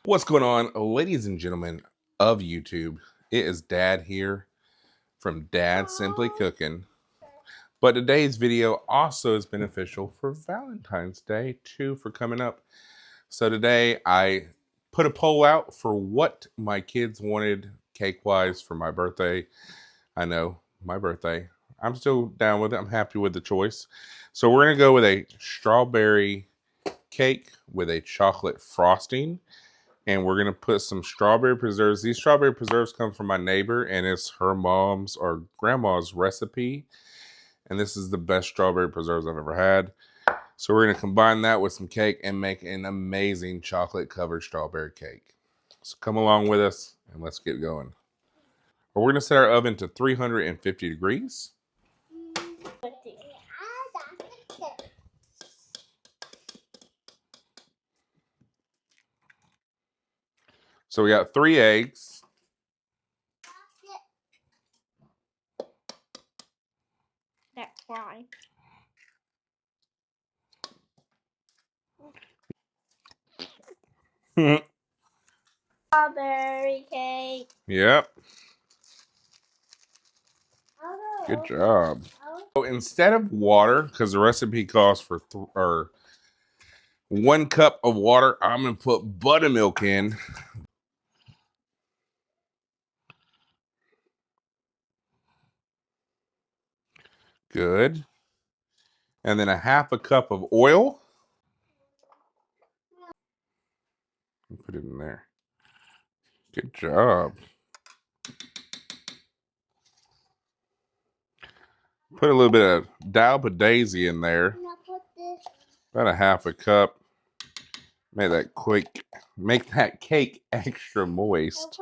What's going on, ladies and gentlemen of YouTube? It is Dad here from Dad Simply Cooking. But today's video also is beneficial for Valentine's Day too, for coming up. So today I put a poll out for what my kids wanted cake-wise for my birthday. I know, my birthday. I'm still down with it. I'm happy with the choice. So we're going to go with a strawberry cake with a chocolate frosting. And we're going to put some strawberry preserves. These strawberry preserves come from my neighbor, and it's her mom's or grandma's recipe. And this is the best strawberry preserves I've ever had. So we're going to combine that with some cake and make an amazing chocolate-covered strawberry cake. So come along with us, and let's get going. We're going to set our oven to 350 degrees. So we got 3 eggs. That's why. Strawberry cake. Yep. Good job. So instead of water, because the recipe calls for 1 cup of water, I'm going to put buttermilk in. Good. And then a 1/2 cup of oil. Put it in there. Good job. Put a little bit of Dalba Daisy in there. About a 1/2 cup. Make that cake extra moist.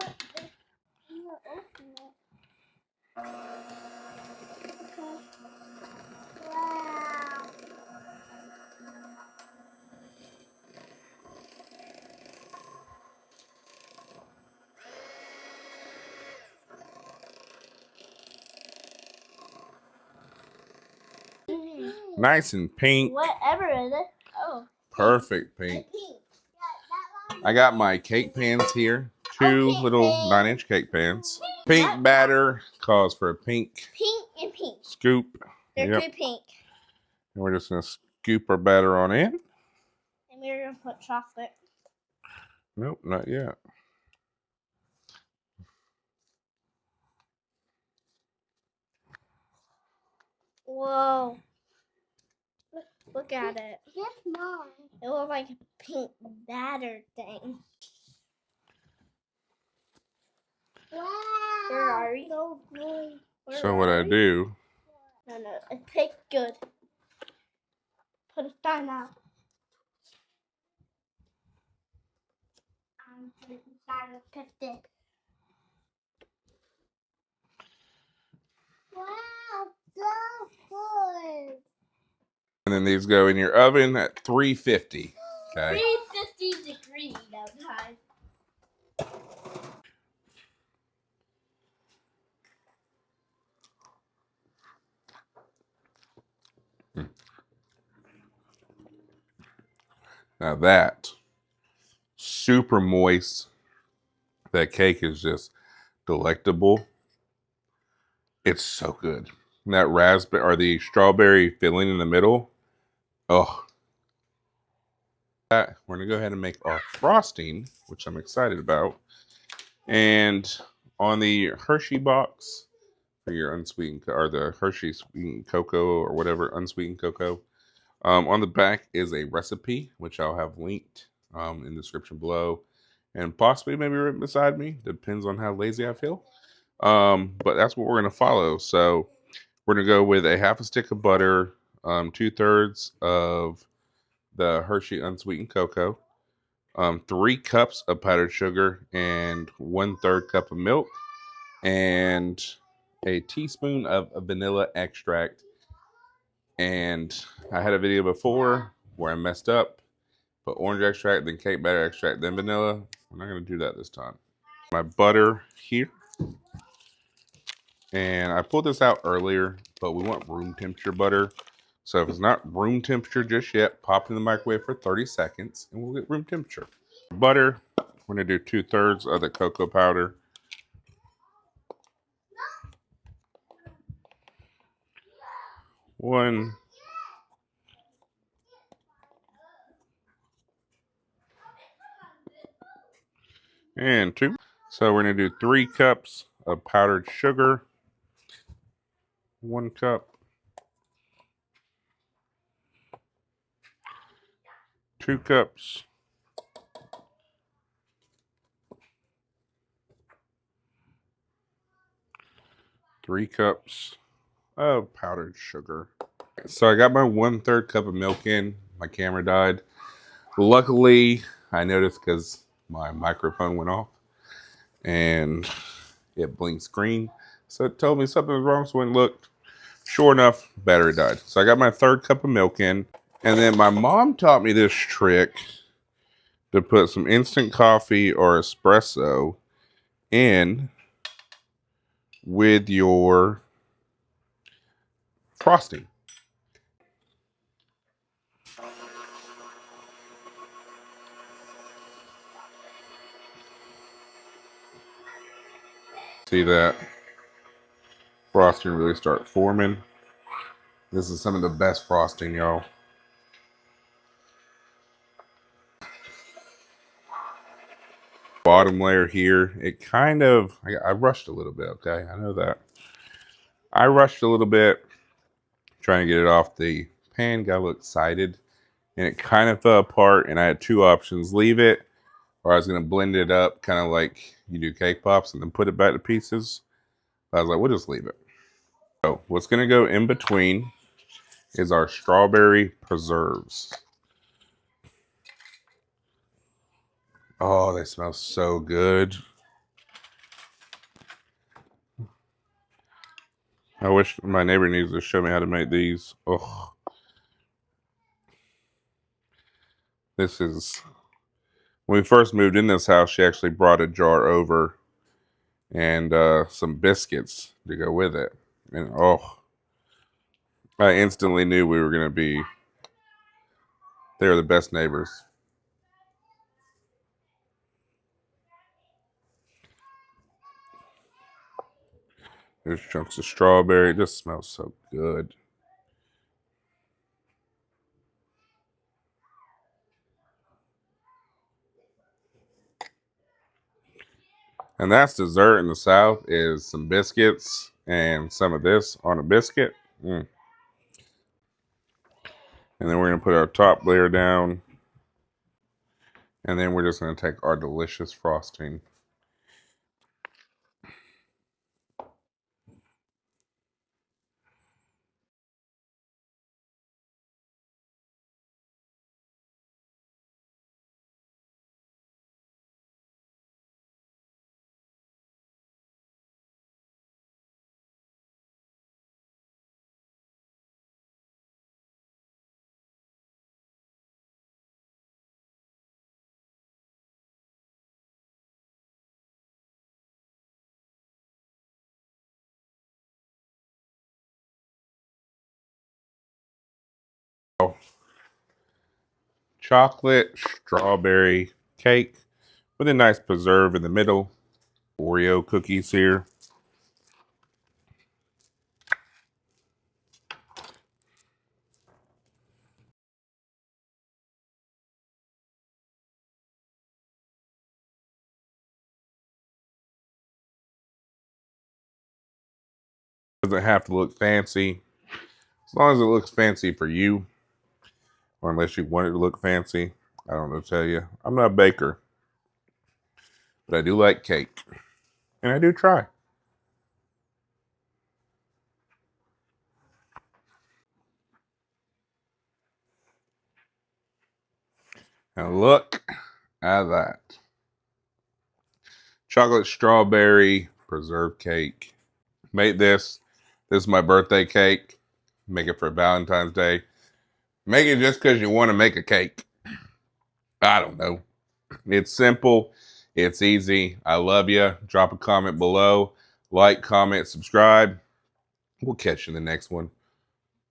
Nice and pink. Whatever is it? Oh. Perfect pink. I got my cake pans here. 2 little 9-inch cake pans. Pink batter calls for a pink. Pink and pink. Scoop. They're 2 pink. And we're just going to scoop our batter on in. And we're going to put chocolate. Nope, not yet. Whoa. Look at it. That's mine. It looks like a pink batter thing. Wow. Where are we? So good. So what I do. No, it tastes good. Put it down now. Put it inside the pipette. Wow, so good. And then these go in your oven at 350. Okay. 350 degrees outside. Now that super moist, that cake is just delectable. It's so good. And that raspberry or the strawberry filling in the middle. Oh. We're gonna go ahead and make our frosting, which I'm excited about. And on the Hershey box for your unsweetened, or the Hershey sweetened cocoa or whatever, unsweetened cocoa. On the back is a recipe, which I'll have linked in the description below, and possibly maybe right beside me. Depends on how lazy I feel. But that's what we're going to follow. So we're going to go with a 1/2 stick of butter, 2/3 of the Hershey unsweetened cocoa, 3 cups of powdered sugar, and 1/3 cup of milk, and a teaspoon of vanilla extract. And I had a video before where I messed up. Put orange extract, then cake batter extract, then vanilla. I'm not going to do that this time. My butter here. And I pulled this out earlier, but we want room temperature butter. So if it's not room temperature just yet, pop it in the microwave for 30 seconds and we'll get room temperature. Butter, We're going to do 2/3 of the cocoa powder. One. And 2. So we're going to do 3 cups of powdered sugar. 1 cup. 2 cups. 3 cups of powdered sugar. So I got my 1/3 cup of milk in. My camera died. Luckily, I noticed because my microphone went off and it blinked green. So it told me something was wrong. So when I looked, sure enough, battery died. So I got my 1/3 cup of milk in. And then my mom taught me this trick to put some instant coffee or espresso in with your frosting. See that frosting really start forming. This is some of the best frosting, y'all. Bottom layer here, it kind of, I rushed a little bit, okay? I know that. I rushed a little bit trying to get it off the pan, got a little excited, and it kind of fell apart, and I had 2 options. Leave it, or I was going to blend it up, kind of like you do cake pops, and then put it back to pieces. I was like, we'll just leave it. So what's going to go in between is our strawberry preserves. Oh, they smell so good. I wish my neighbor needs to show me how to make these. Oh, this is, when we first moved in this house, she actually brought a jar over and some biscuits to go with it. And oh, I instantly knew we were going to be, they were the best neighbors. There's chunks of strawberry. It just smells so good. And that's dessert in the South, is some biscuits and some of this on a biscuit. And then we're going to put our top layer down. And then we're just going to take our delicious frosting. Chocolate strawberry cake with a nice preserve in the middle. Oreo cookies here. Doesn't have to look fancy. As long as it looks fancy for you, or unless you want it to look fancy. I don't know what to tell you. I'm not a baker, but I do like cake. And I do try. And look at that. Chocolate strawberry preserved cake. Made this. This is my birthday cake. Make it for Valentine's Day. Make it just because you want to make a cake. I don't know. It's simple. It's easy. I love you. Drop a comment below. Like, comment, subscribe. We'll catch you in the next one.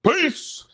Peace!